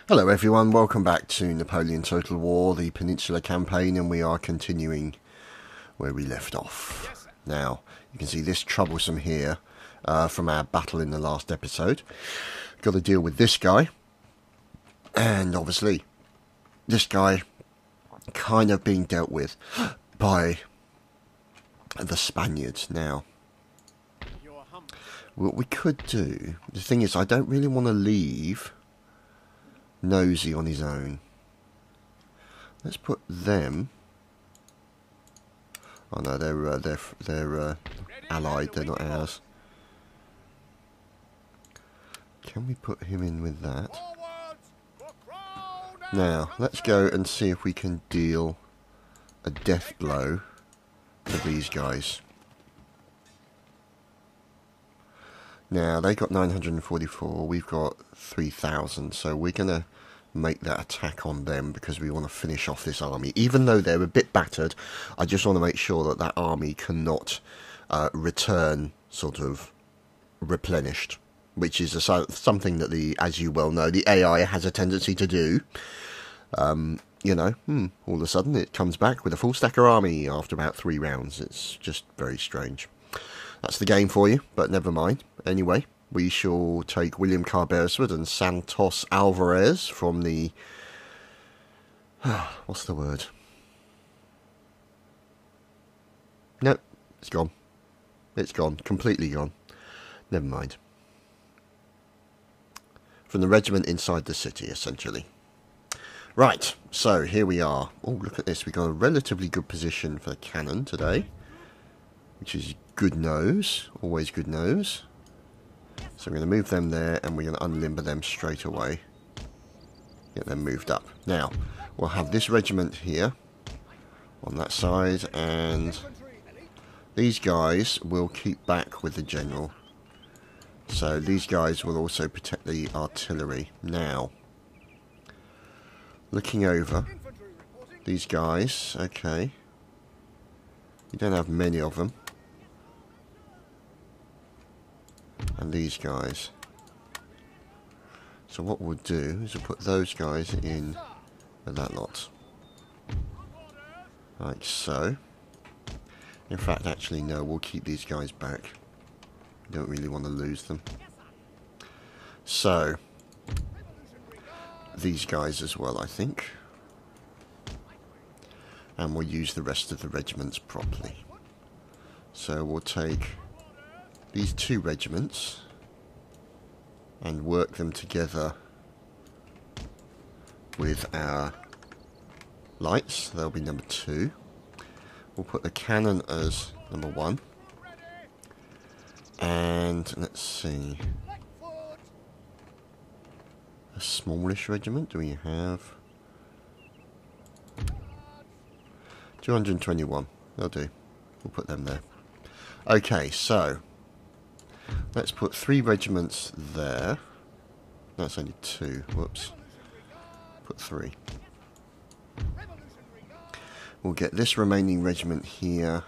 Hello everyone, welcome back to Napoleon Total War, the Peninsula campaign, and we are continuing where we left off. Now, you can see this troublesome here from our battle in the last episode. Got to deal with this guy, and obviously this guy kind of being dealt with by the Spaniards. Now, what we could do, the thing is, I don't really want to leave Nosy on his own. Let's put them. Oh no, they're allied. They're not ours. Can we put him in with that? Now let's go and see if we can deal a death blow to these guys. Now they got 944. We've got 3,000. So we're gonna make that attack on them because we want to finish off this army. Even though they're a bit battered, I just want to make sure that that army cannot return sort of replenished, which is something that as you well know, the AI has a tendency to do. You know, all of a sudden it comes back with a full stacker army after about 3 rounds. It's just very strange. That's the game for you, but never mind. Anyway, we shall take William Carberesford and Santos Alvarez from the... what's the word? Nope, it's gone. It's gone. Completely gone. Never mind. From the regiment inside the city, essentially. Right, so here we are. Oh, look at this. We've got a relatively good position for the cannon today, which is good nose. Always good nose. So we're going to move them there, and we're going to unlimber them straight away. Get them moved up. Now, we'll have this regiment here on that side, and these guys will keep back with the general. So these guys will also protect the artillery. Now, looking over, these guys, okay. You don't have many of them. And these guys. So what we'll do is we'll put those guys in with that lot. Like so. In fact, actually no, we'll keep these guys back. Don't really want to lose them. So, these guys as well, I think. And we'll use the rest of the regiments properly. So we'll take these 2 regiments and work them together with our lights. They'll be number 2. We'll put the cannon as number 1. And let's see, a smallish regiment. Do we have 221? They'll do. We'll put them there. Okay, so let's put 3 regiments there. That's only 2. Whoops. Put 3. We'll get this remaining regiment here,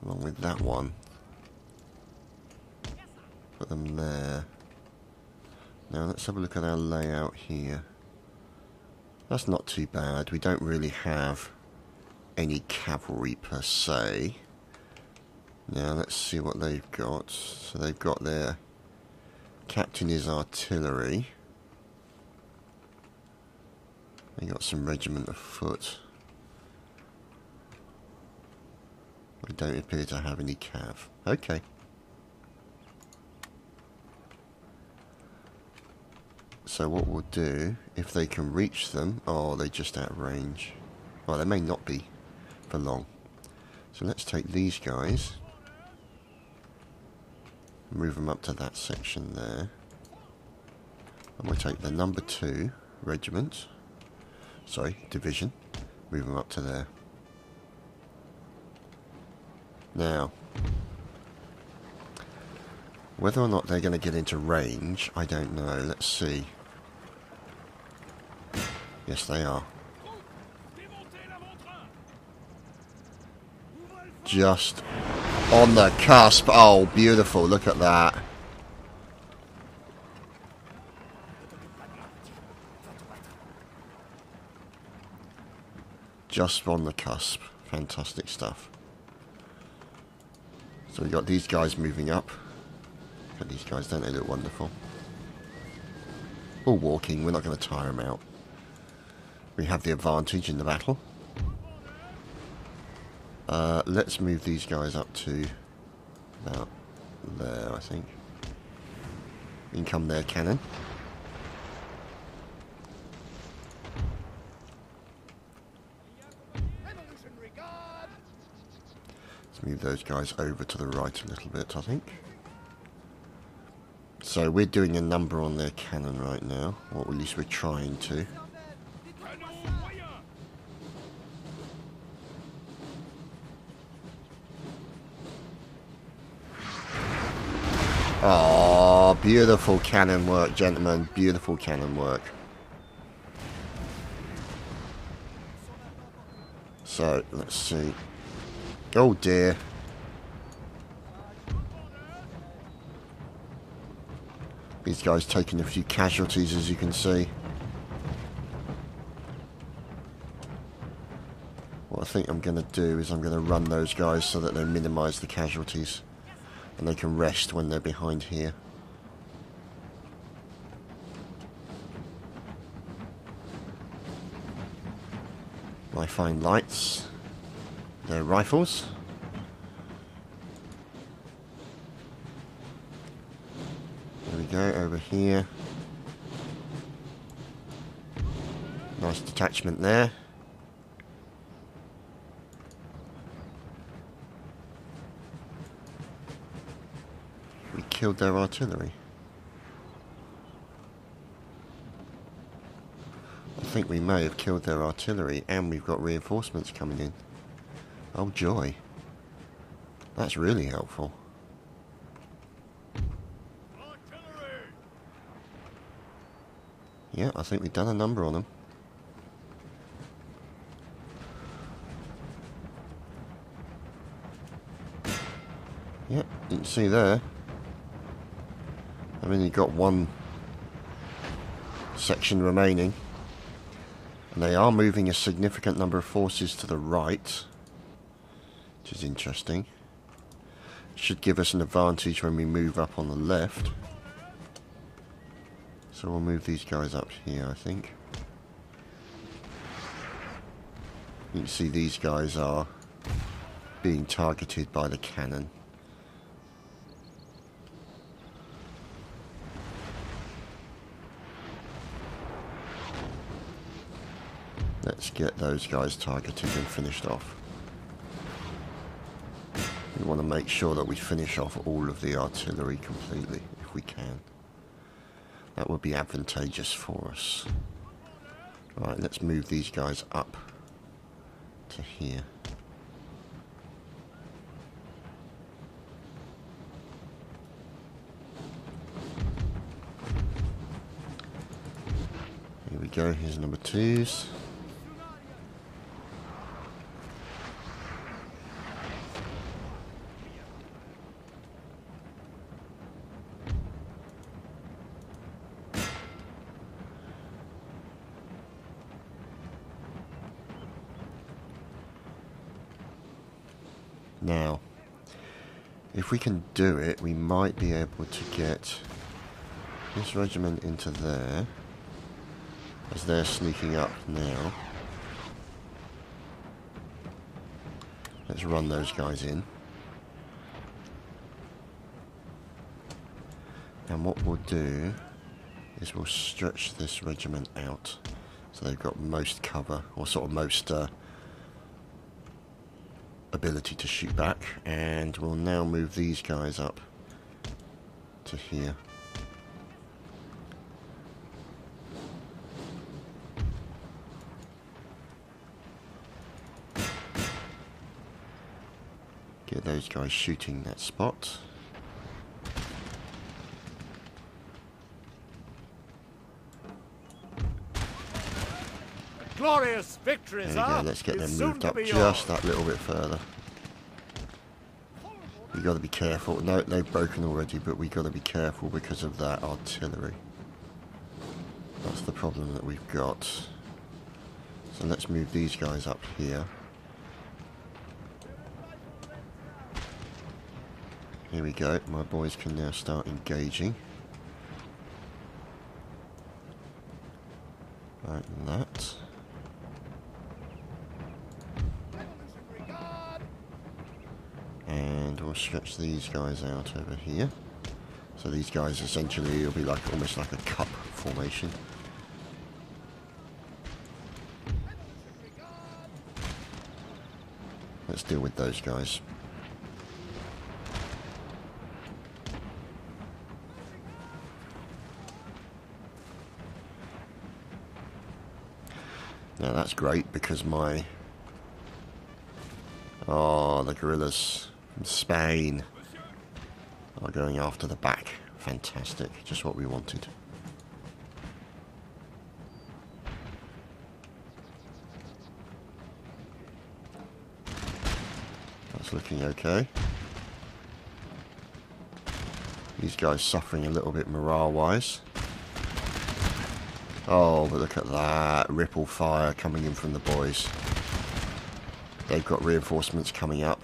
along with that one. Put them there. Now let's have a look at our layout here. That's not too bad. We don't really have any cavalry per se. Now let's see what they've got. So they've got their captain is artillery. They got some regiment of foot. They don't appear to have any cav. Okay. So what we'll do, if they can reach them... Oh, they're just out of range. Well, they may not be for long. So let's take these guys. Move them up to that section there. And we'll take the number 2 regiment. Sorry, division. Move them up to there. Now, whether or not they're going to get into range, I don't know. Let's see. Yes, they are. Just on the cusp. Oh, beautiful. Look at that. Just on the cusp. Fantastic stuff. So we got these guys moving up. Look at these guys, don't they look wonderful? All walking, we're not going to tire them out. We have the advantage in the battle. Let's move these guys up to about there, I think. In come their cannon. Let's move those guys over to the right a little bit, I think. So we're doing a number on their cannon right now, or at least we're trying to. Oh, beautiful cannon work, gentlemen. Beautiful cannon work. So, let's see. Oh dear. These guys taking a few casualties, as you can see. What I think I'm going to do is I'm going to run those guys so that they minimise the casualties. And they can rest when they're behind here. My fine lights. Their rifles. There we go, over here. Nice detachment there. We killed their artillery. I think we may have killed their artillery, and we've got reinforcements coming in. Oh joy. That's really helpful. Yeah, I think we've done a number on them. Yep, you can see there. I've only got one section remaining. And they are moving a significant number of forces to the right. Which is interesting. Should give us an advantage when we move up on the left. So we'll move these guys up here, I think. You can see these guys are being targeted by the cannon. Let's get those guys targeted and finished off. We want to make sure that we finish off all of the artillery completely, if we can. That would be advantageous for us. Right, let's move these guys up to here. Here we go, here's number 2s. Now, if we can do it, we might be able to get this regiment into there, as they're sneaking up now. Let's run those guys in. And what we'll do is we'll stretch this regiment out so they've got most cover, or sort of most ability to shoot back, and we'll now move these guys up to here. Get those guys shooting that spot. Glorious victories. There we go, let's get them moved up just that little bit further. We've got to be careful. No, they've broken already, but we've got to be careful because of that artillery. That's the problem that we've got. So let's move these guys up here. Here we go. My boys can now start engaging. Like that. And we'll stretch these guys out over here. So these guys essentially will be like almost like a cup formation. Let's deal with those guys. Now that's great because my... Oh, the guerrillas from Spain are going after the back. Fantastic. Just what we wanted. That's looking okay. These guys suffering a little bit morale-wise. Oh, but look at that. Ripple fire coming in from the boys. They've got reinforcements coming up.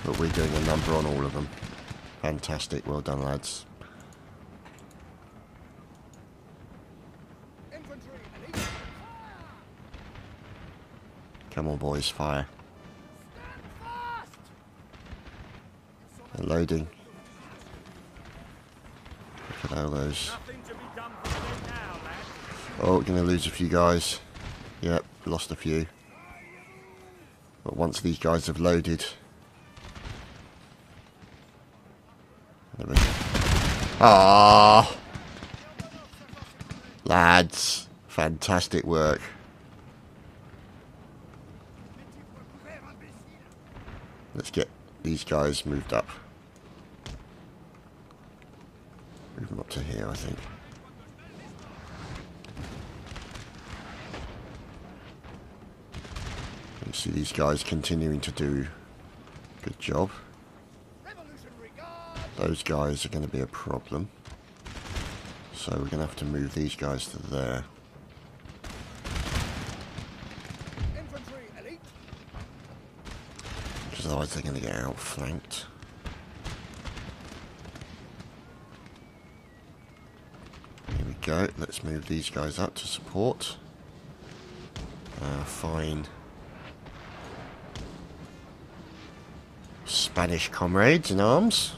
But we're doing a number on all of them. Fantastic. Well done, lads. Come on, boys. Fire. They're loading. Look at all those. Oh, gonna lose a few guys. Yep, lost a few. But once these guys have loaded... Ah, lads, fantastic work. Let's get these guys moved up. Move them up to here, I think. You see these guys continuing to do a good job. Those guys are going to be a problem. So we're going to have to move these guys to there. Because otherwise they're going to get outflanked. Here we go. Let's move these guys up to support. Fine. Spanish comrades in arms.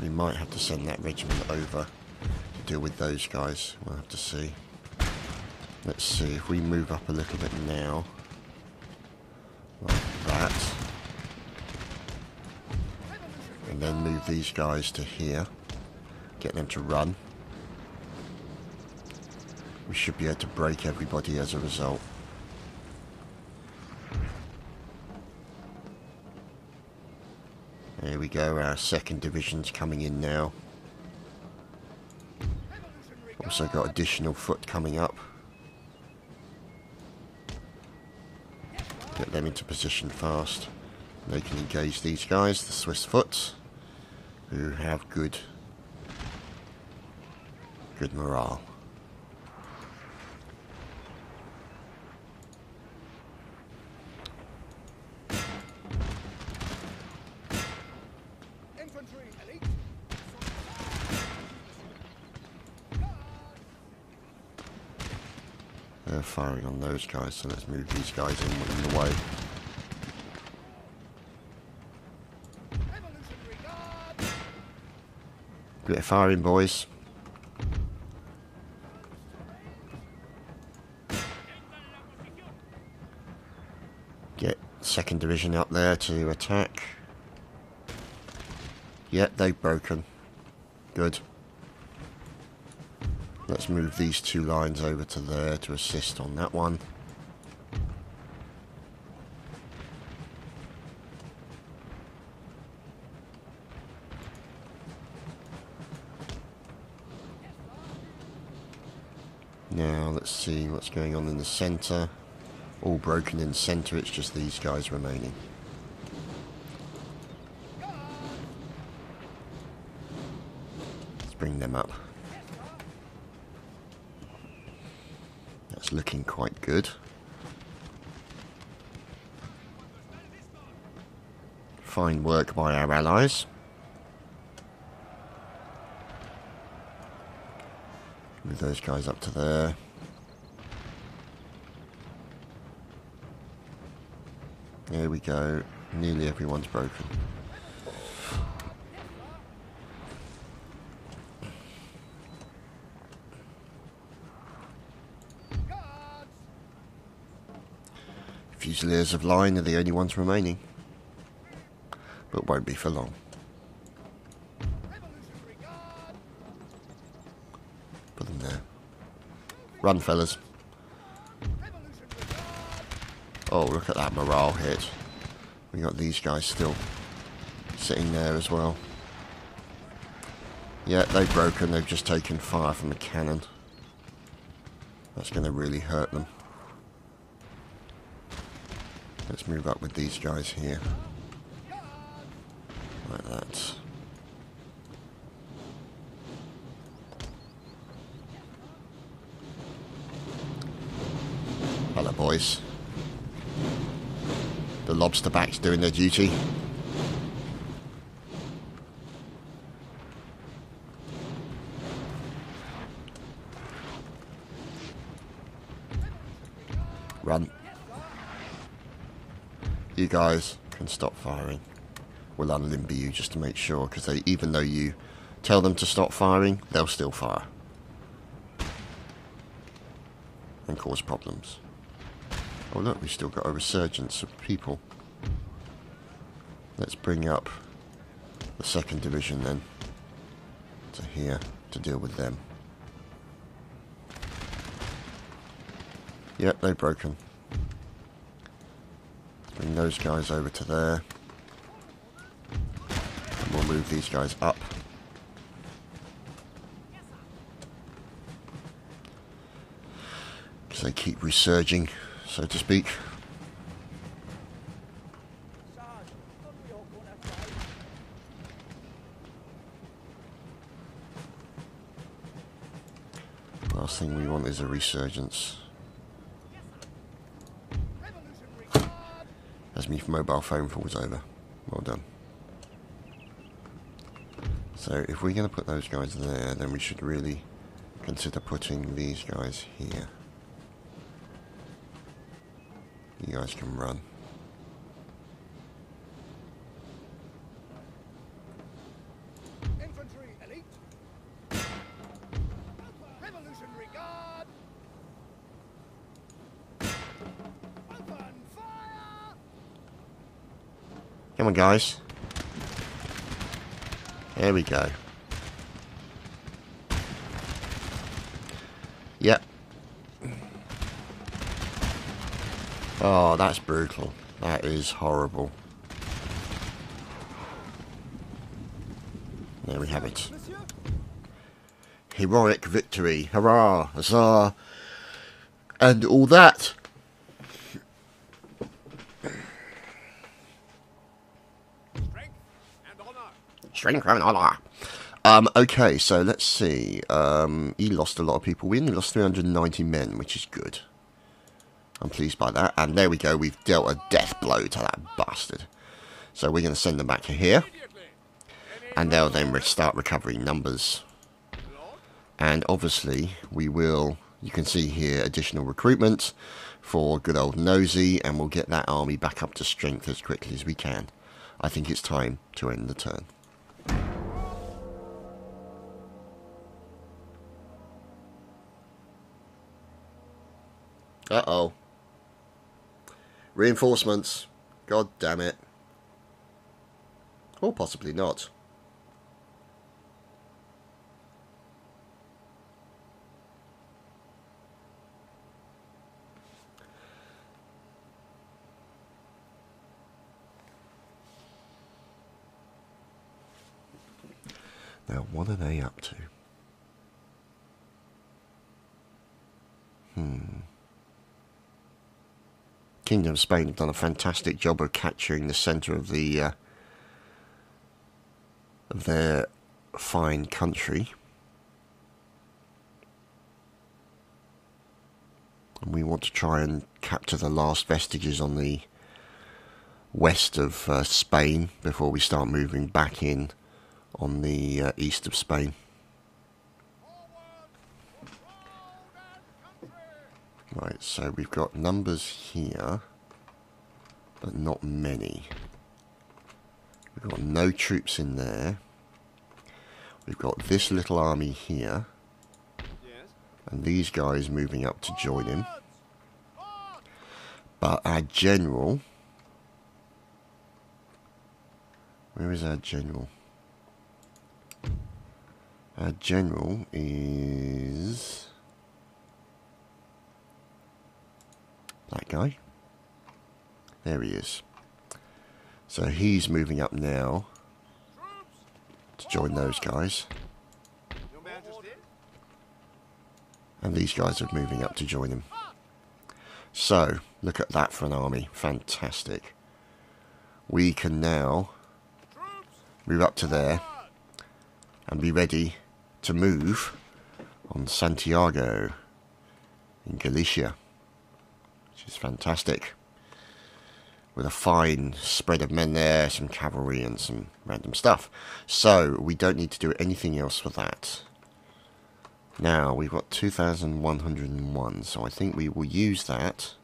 We might have to send that regiment over to deal with those guys. We'll have to see. Let's see if we move up a little bit now. Like that. And then move these guys to here. Get them to run. We should be able to break everybody as a result. There we go, our second division's coming in now. Also got additional foot coming up. Get them into position fast. They can engage these guys, the Swiss foot, who have good morale. They're firing on those guys, so let's move these guys in the way. Bit of firing, boys. Get second division up there to attack. Yep, they've broken. Good. Let's move these two lines over to there to assist on that one. Now let's see what's going on in the centre. All broken in the centre, it's just these guys remaining. them up. That's looking quite good. Fine work by our allies. Move those guys up to there. There we go. Nearly everyone's broken. Fusiliers of line are the only ones remaining. But won't be for long. Put them there. Run, fellas. Oh, look at that morale hit. We got these guys still sitting there as well. Yeah, they've broken. They've just taken fire from a cannon. That's going to really hurt them. Let's move up with these guys here. Like that. Hello, boys. The lobster backs doing their duty. Run. You guys can stop firing. We'll unlimber you just to make sure, because they, even though you tell them to stop firing, they'll still fire. And cause problems. Oh look, we've still got a resurgence of people. Let's bring up the 2nd Division then to here to deal with them. Yep, they've broken. Bring those guys over to there. And we'll move these guys up. Because they keep resurging, so to speak. Last thing we want is a resurgence. As my mobile phone falls over. Well done. So if we're going to put those guys there, then we should really consider putting these guys here. You guys can run. Infantry elite. Revolutionary Guard. Open fire. Come on, guys. There we go. Yep. Oh, that's brutal. That is horrible. There we have it. Heroic victory. Hurrah! Huzzah! And all that. Strength and honor. Okay, so let's see. He lost a lot of people. We only lost 390 men, which is good. I'm pleased by that. And there we go. We've dealt a death blow to that bastard. So we're going to send them back to here. And they'll then start recovering numbers. And obviously, we will, you can see here, additional recruitment for good old Nosy. And we'll get that army back up to strength as quickly as we can. I think it's time to end the turn. Uh-oh. Reinforcements. God damn it. Or possibly not. Now, what are they up to? Kingdom of Spain have done a fantastic job of capturing the centre of the of their fine country. We want to try and capture the last vestiges on the west of Spain before we start moving back in on the east of Spain. Right, so we've got numbers here, but not many. We've got no troops in there. We've got this little army here, and these guys moving up to join him. But our general... Where is our general? Our general is... that guy. There he is. So he's moving up now to join those guys. And these guys are moving up to join him. So, look at that for an army. Fantastic. We can now move up to there and be ready to move on Santiago in Galicia, which is fantastic. With a fine spread of men there, some cavalry and some random stuff. So, we don't need to do anything else for that. Now, we've got 2,101, so I think we will use that.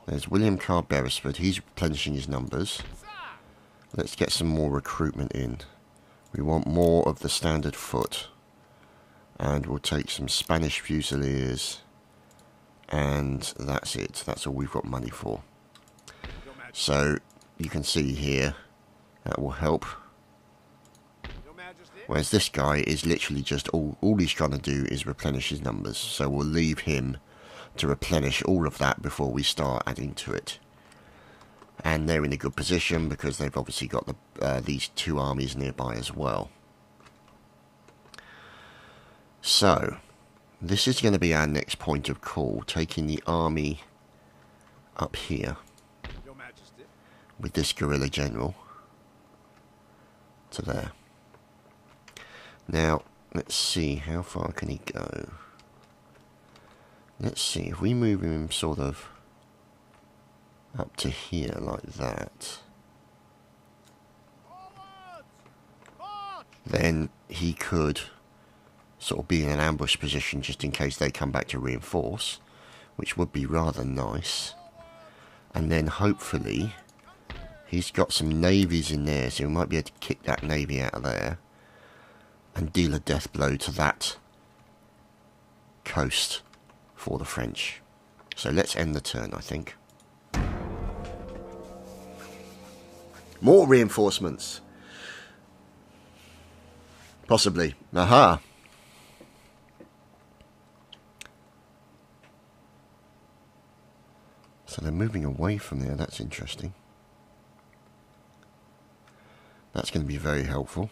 There's William Carr Beresford, he's replenishing his numbers. Let's get some more recruitment in. We want more of the standard foot. And we'll take some Spanish Fusiliers. And that's it. That's all we've got money for. So, you can see here, that will help. Whereas this guy is literally just, all he's trying to do is replenish his numbers. So we'll leave him to replenish all of that before we start adding to it. And they're in a good position because they've obviously got these two armies nearby as well. So, this is going to be our next point of call, taking the army up here with this guerrilla general to there. Now, let's see, how far can he go? Let's see, if we move him sort of up to here like that, then he could sort of be in an ambush position just in case they come back to reinforce, which would be rather nice. And then hopefully he's got some navies in there, so we might be able to kick that navy out of there and deal a death blow to that coast for the French. So let's end the turn, I think. More reinforcements. Possibly. Aha. So they're moving away from there. That's interesting. That's going to be very helpful.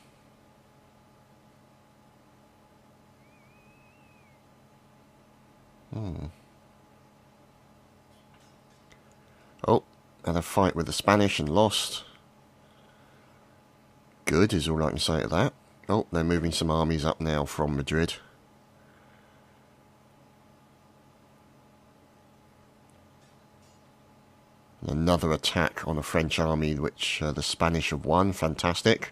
Oh, had a fight with the Spanish and lost. Good is all I can say to that. Oh, they're moving some armies up now from Madrid. Another attack on a French army which the Spanish have won. Fantastic.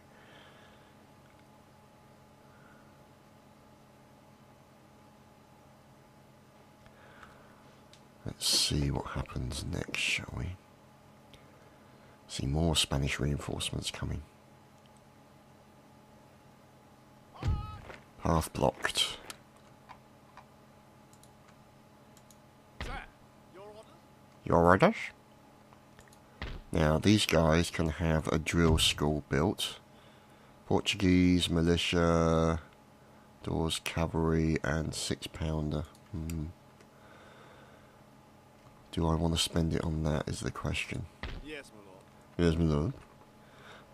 Let's see what happens next, shall we? See more Spanish reinforcements coming. Path blocked. Your orders? Now, these guys can have a drill school built. Portuguese, militia, doors, cavalry, and 6-pounder. Do I want to spend it on that, is the question. Yes, my lord. Yes, my lord.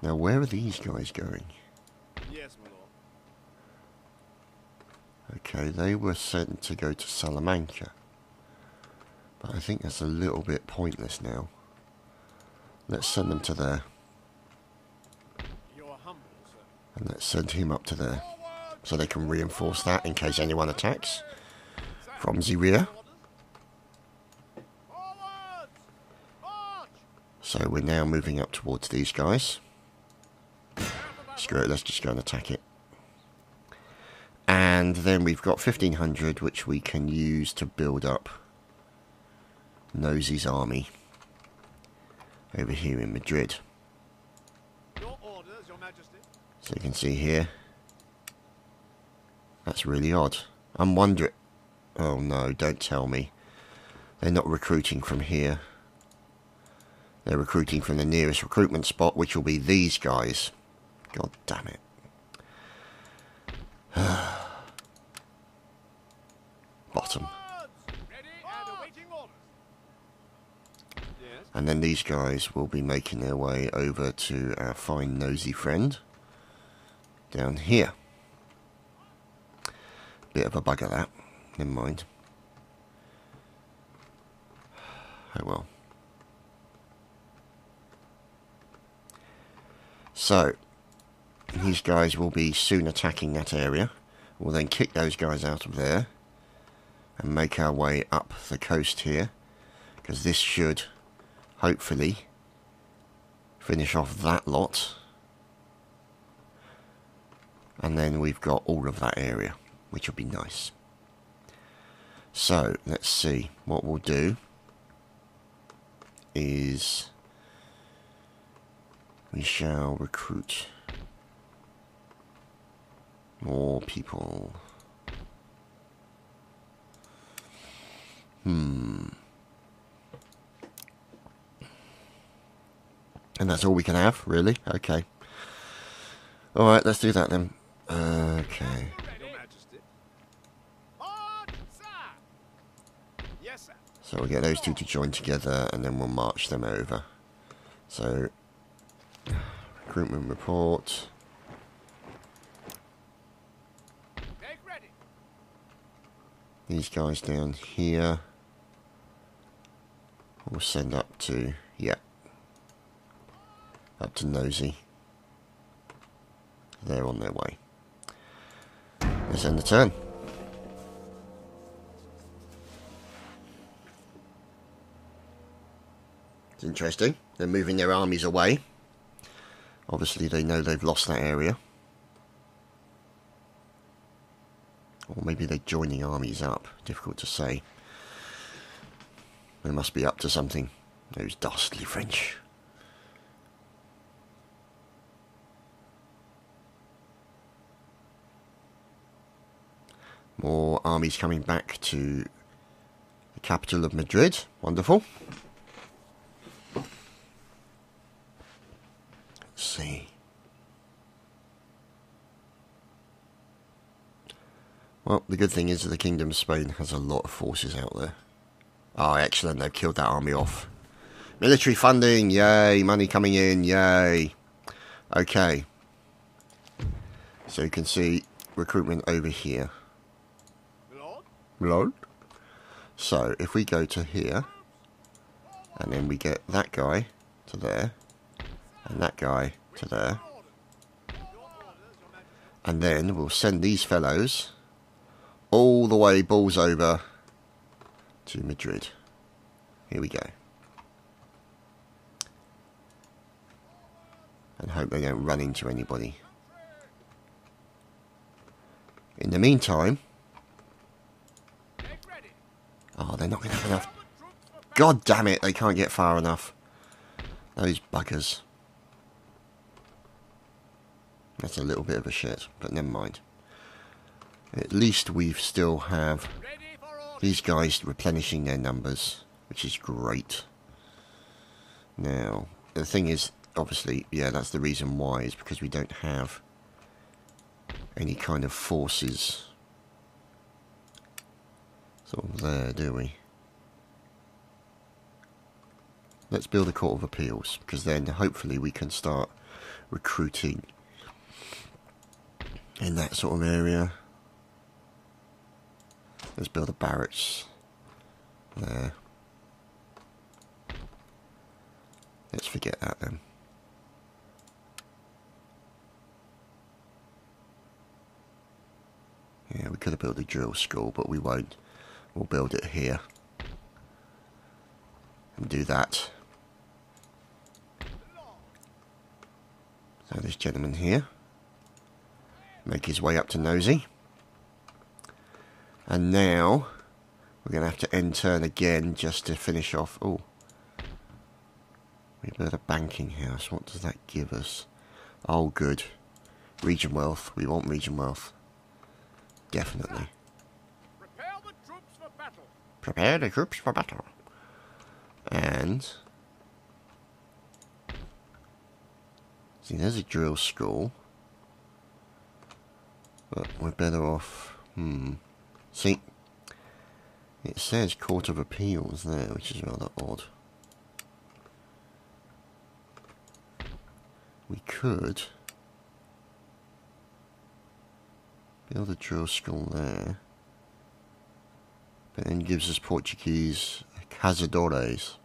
Now, where are these guys going? Yes, my lord. Okay, they were sent to go to Salamanca. But I think that's a little bit pointless now. Let's send them to there. You're humble, sir. And let's send him up to there. So they can reinforce that in case anyone attacks from the rear. So we're now moving up towards these guys. Screw it, let's just go and attack it. And then we've got 1500, which we can use to build up Nosy's army over here in Madrid. Your orders, Your Majesty. So you can see here, that's really odd. I'm wondering, oh no, don't tell me. They're not recruiting from here. They're recruiting from the nearest recruitment spot, which will be these guys. God damn it. Bottom. Ready and awaiting orders. Yes. And then these guys will be making their way over to our fine nosy friend down here. Bit of a bugger that. Never mind. Oh well. So, these guys will be soon attacking that area. We'll then kick those guys out of there and make our way up the coast here, because this should hopefully finish off that lot, and then we've got all of that area, which will be nice. So let's see, what we'll do is we shall recruit more people. And that's all we can have, really? Okay. Alright, let's do that then. Okay. Your Majesty. On, sir. Yes, sir. So we'll get those two to join together and then we'll march them over. So, recruitment report. Make ready. These guys down here. We'll send up to, yeah, up to Nosy. They're on their way. Let's end the turn. It's interesting. They're moving their armies away. Obviously they know they've lost that area. Or maybe they're joining armies up. Difficult to say. They must be up to something. Those dastardly French. More armies coming back to the capital of Madrid. Wonderful. Let's see. Well, the good thing is that the Kingdom of Spain has a lot of forces out there. Oh, excellent. They've killed that army off. Military funding. Yay. Money coming in. Yay. Okay. So you can see recruitment over here. Lord. Lord. So if we go to here, and then we get that guy to there, and that guy to there, and then we'll send these fellows all the way balls over to Madrid. Here we go. And hope they don't run into anybody. In the meantime... Oh, they're not going to have enough. God damn it, they can't get far enough. Those buggers. That's a little bit of a shit, but never mind. At least we still have these guys replenishing their numbers, which is great. Now, the thing is, obviously, yeah, that's the reason why, is because we don't have any kind of forces sort of there, do we? Let's build a Court of Appeals, because then hopefully we can start recruiting in that sort of area. Let's build a barracks there. Let's forget that then. Yeah, we could have built a drill school, but we won't. We'll build it here. And do that. So this gentleman here, make his way up to Nosy. And now we're going to have to end turn again just to finish off. Oh, we built a banking house. What does that give us? Oh, good. Region wealth. We want region wealth. Definitely. Prepare the troops for battle. Prepare the troops for battle. And see, there's a drill school. But we're better off. See, it says Court of Appeals there, which is rather odd. We could build a drill school there, but then gives us Portuguese cazadores.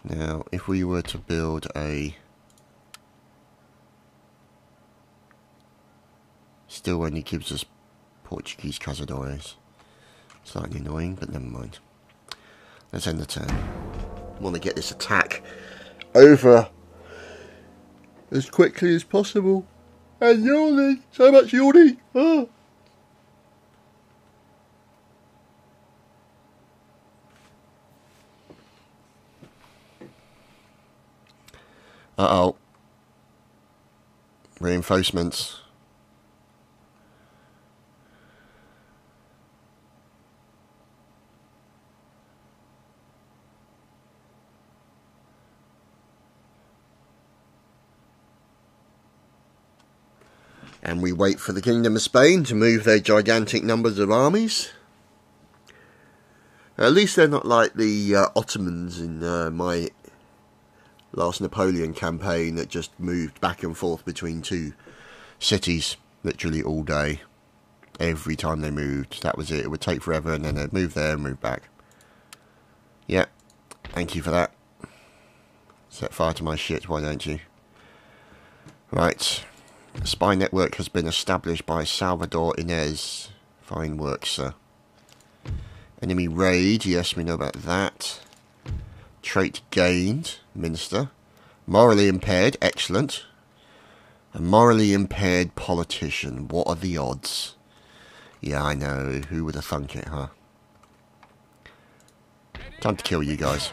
Now, if we were to build a, still only gives us Portuguese cazadores. Slightly annoying, but never mind. Let's end the turn. I want to get this attack over as quickly as possible. And yawning, so much yawning. Oh. Uh-oh. Reinforcements. And we wait for the Kingdom of Spain to move their gigantic numbers of armies. At least they're not like the Ottomans in my last Napoleon campaign that just moved back and forth between two cities literally all day. Every time they moved, that was it. It would take forever and then they'd move there and move back. Yeah, thank you for that. Set fire to my shit, why don't you? Right. A spy network has been established by Salvador Inez. Fine work, sir. Enemy raid, yes, we know about that. Trait gained, Minister. Morally impaired, excellent. A morally impaired politician, what are the odds? Yeah, I know, who would have thunk it, huh? Time to kill you guys.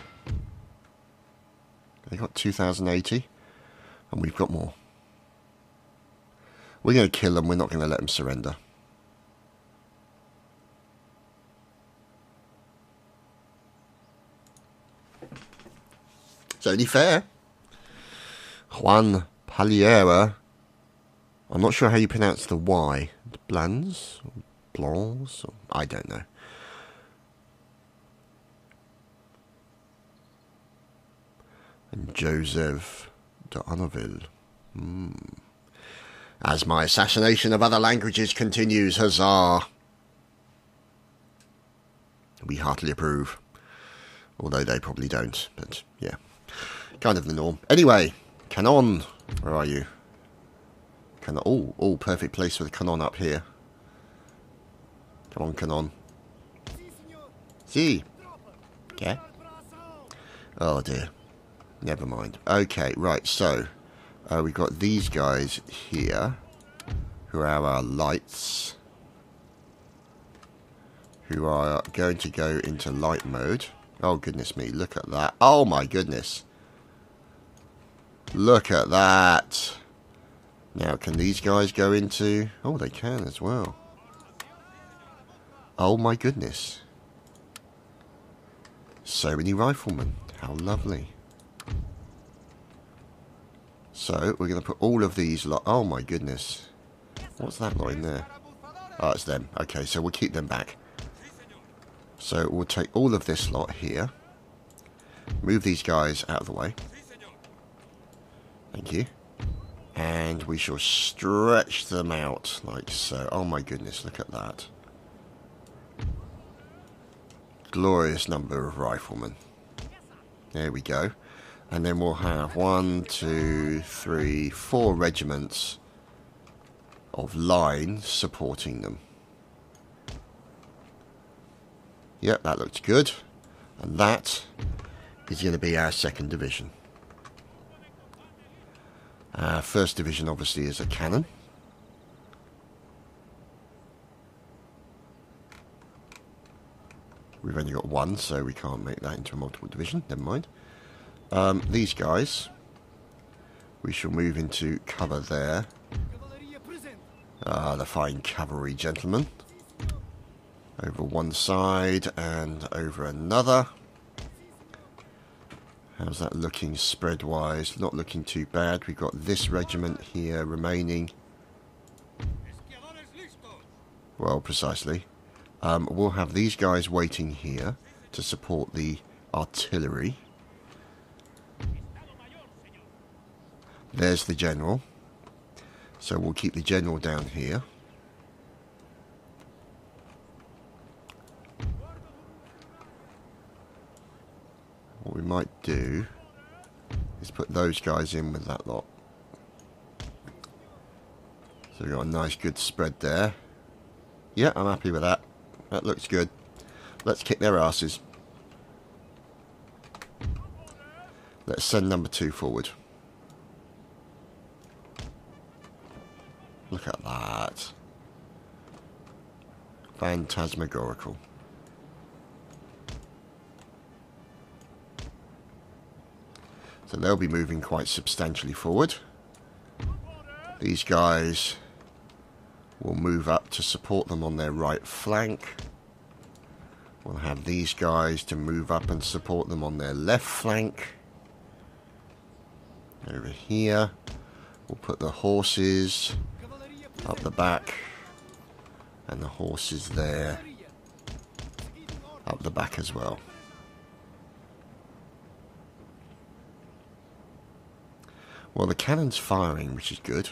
They got 2080, and we've got more. We're going to kill them, we're not going to let them surrender. It's only fair. Juan Paliera. I'm not sure how you pronounce the Y. Blans? Blancs? I don't know. And Joseph de Anneville. As my assassination of other languages continues, huzzah! We heartily approve. Although they probably don't, but yeah. Kind of the norm. Anyway, Canon, where are you? Canon, oh, perfect place for the Canon up here. Come on, Canon. See? Okay. Oh dear. Never mind. Okay, right, so we've got these guys here, who are our lights, who are going to go into light mode. Oh, goodness me, look at that. Oh, my goodness. Look at that. Now, can these guys go into... Oh, they can as well. Oh, my goodness. So many riflemen. How lovely. So, we're going to put all of these... Oh, my goodness. What's that line there? Oh, it's them. Okay, so we'll keep them back. So, we'll take all of this lot here. Move these guys out of the way. Thank you. And we shall stretch them out like so. Oh my goodness, look at that. Glorious number of riflemen. There we go. And then we'll have 1, 2, 3, 4 regiments of line supporting them. Yep, that looks good. And that is going to be our second division. Our first division obviously is a cannon. We've only got one, so we can't make that into a multiple division. Never mind. These guys, we shall move into cover there. The fine cavalry gentlemen. Over one side and over another. How's that looking spread-wise? Not looking too bad. We've got this regiment here remaining. Well, precisely. We'll have these guys waiting here to support the artillery. There's the general. So we'll keep the general down here. What we might do is put those guys in with that lot. So we've got a nice good spread there. Yeah, I'm happy with that. That looks good. Let's kick their asses. Let's send number 2 forward. Look at that. Phantasmagorical. So they'll be moving quite substantially forward. These guys will move up to support them on their right flank. We'll have these guys to move up and support them on their left flank. Over here, we'll put the horses up the back, and the horses there up the back as well. Well, the cannon's firing, which is good.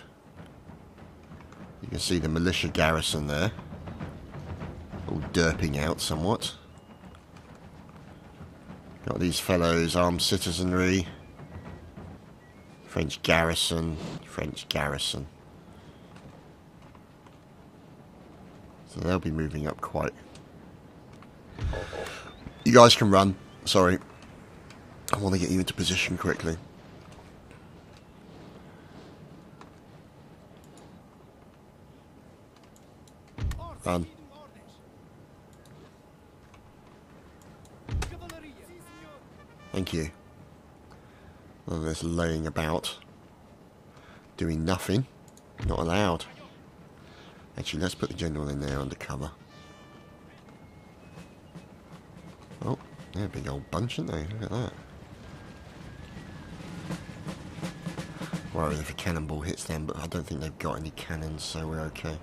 You can see the militia garrison there, all derping out somewhat. Got these fellows, armed citizenry, French garrison, French garrison. So they'll be moving up quite. You guys can run. Sorry. I want to get you into position quickly. Run. Thank you. Well, there's laying about. Doing nothing. Not allowed. Actually, let's put the general in there under cover. Oh, they're a big old bunch, aren't they? Look at that. Worried if a cannonball hits them, but I don't think they've got any cannons, so we're okay.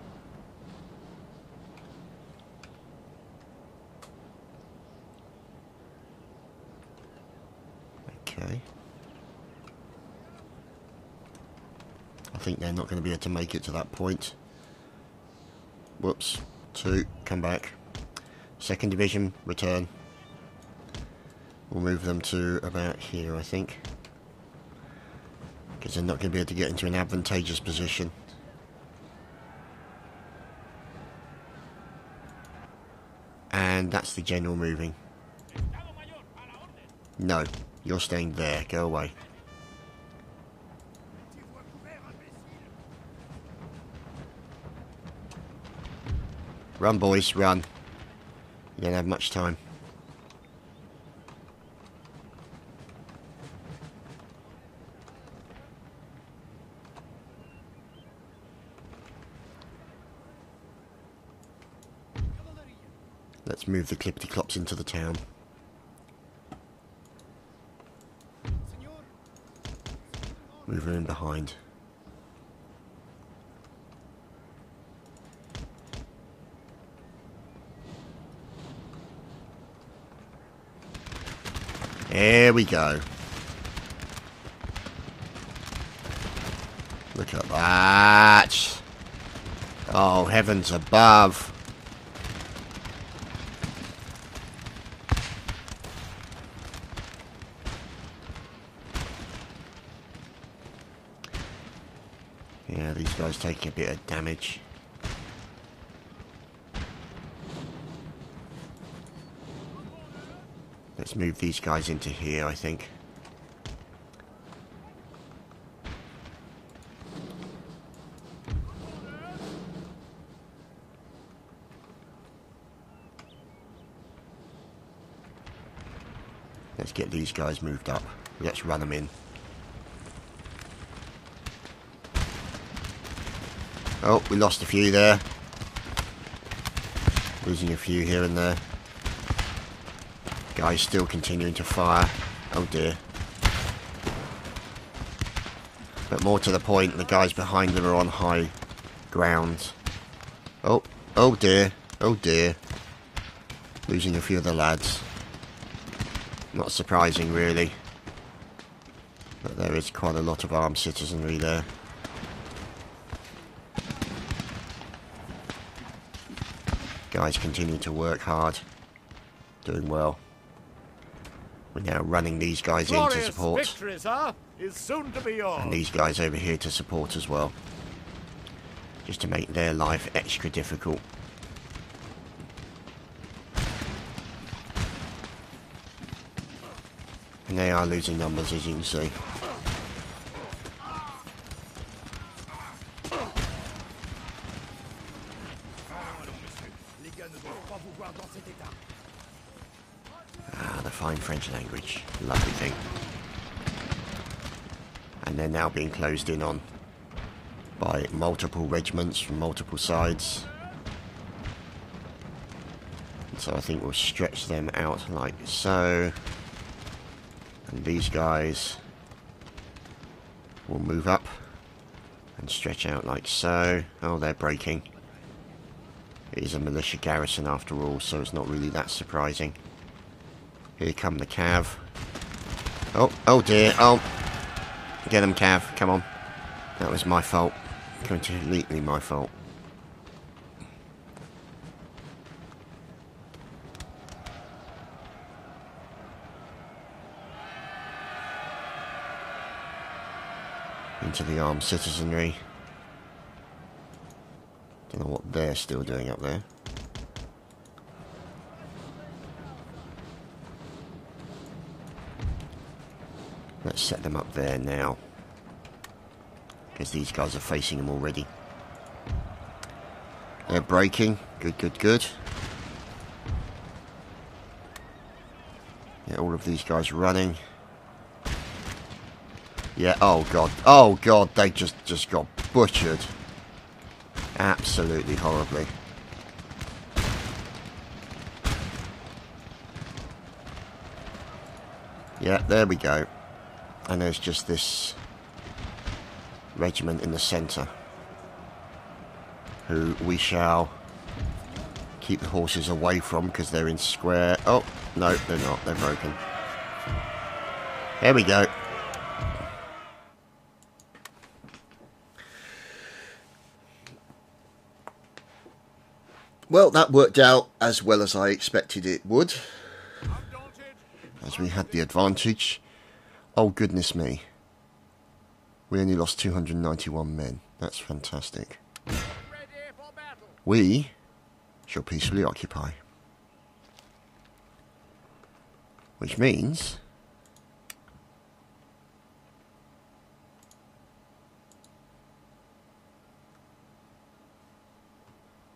Okay. I think they're not going to be able to make it to that point. Whoops. 2, come back. Second division, return. We'll move them to about here, I think. Because they're not going to be able to get into an advantageous position. And that's the general moving. No, you're staying there. Go away. Run, boys, run. You don't have much time. Let's move the clippity-clops into the town. Move her in behind. There we go. Look at that. Oh, heavens above. Yeah, these guys taking a bit of damage. Let's move these guys into here, I think. Let's get these guys moved up. Let's run them in. Oh, we lost a few there. Losing a few here and there. Guys still continuing to fire. Oh dear. But more to the point, the guys behind them are on high ground. Oh, oh dear. Oh dear. Losing a few of the lads. Not surprising, really. But there is quite a lot of armed citizenry there. Guys continue to work hard. Doing well. We're now running these guys in to support. Victory, sir, is soon to be yours. And these guys over here to support as well. Just to make their life extra difficult. And they are losing numbers, as you can see. Ah, the fine French language. Lovely thing. And they're now being closed in on by multiple regiments from multiple sides. And so I think we'll stretch them out like so. And these guys will move up and stretch out like so. Oh, they're breaking. It is a militia garrison after all, so it's not really that surprising. Here come the cav. Oh, oh dear. Oh, get them, cav. Come on. That was my fault. Completely my fault. Into the armed citizenry. Don't know what they're still doing up there. Let's set them up there now, because these guys are facing them already. They're breaking. Good, good, good. Yeah, all of these guys running. Yeah, oh god. Oh god, they just got butchered. Absolutely horribly. Yeah, there we go. And there's just this regiment in the centre, who we shall keep the horses away from because they're in square. Oh, no, they're not. They're broken. There we go. Well, that worked out as well as I expected it would, as we had the advantage. Oh, goodness me. We only lost 291 men. That's fantastic. We shall peacefully occupy. Which means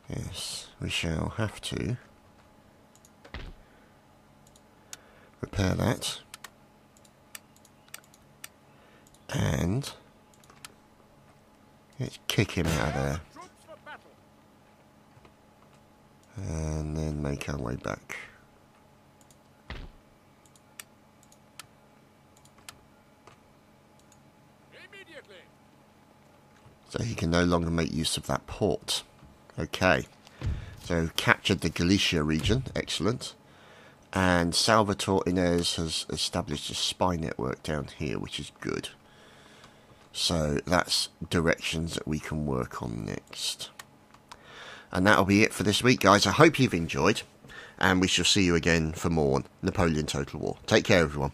yes, we shall have to repair that. And let's kick him out of there. And then make our way back. So he can no longer make use of that port. Okay. So captured the Galicia region. Excellent. And Salvatore Inez has established a spy network down here, which is good. So that's directions that we can work on next. And that'll be it for this week, guys. I hope you've enjoyed. And we shall see you again for more Napoleon Total War. Take care, everyone.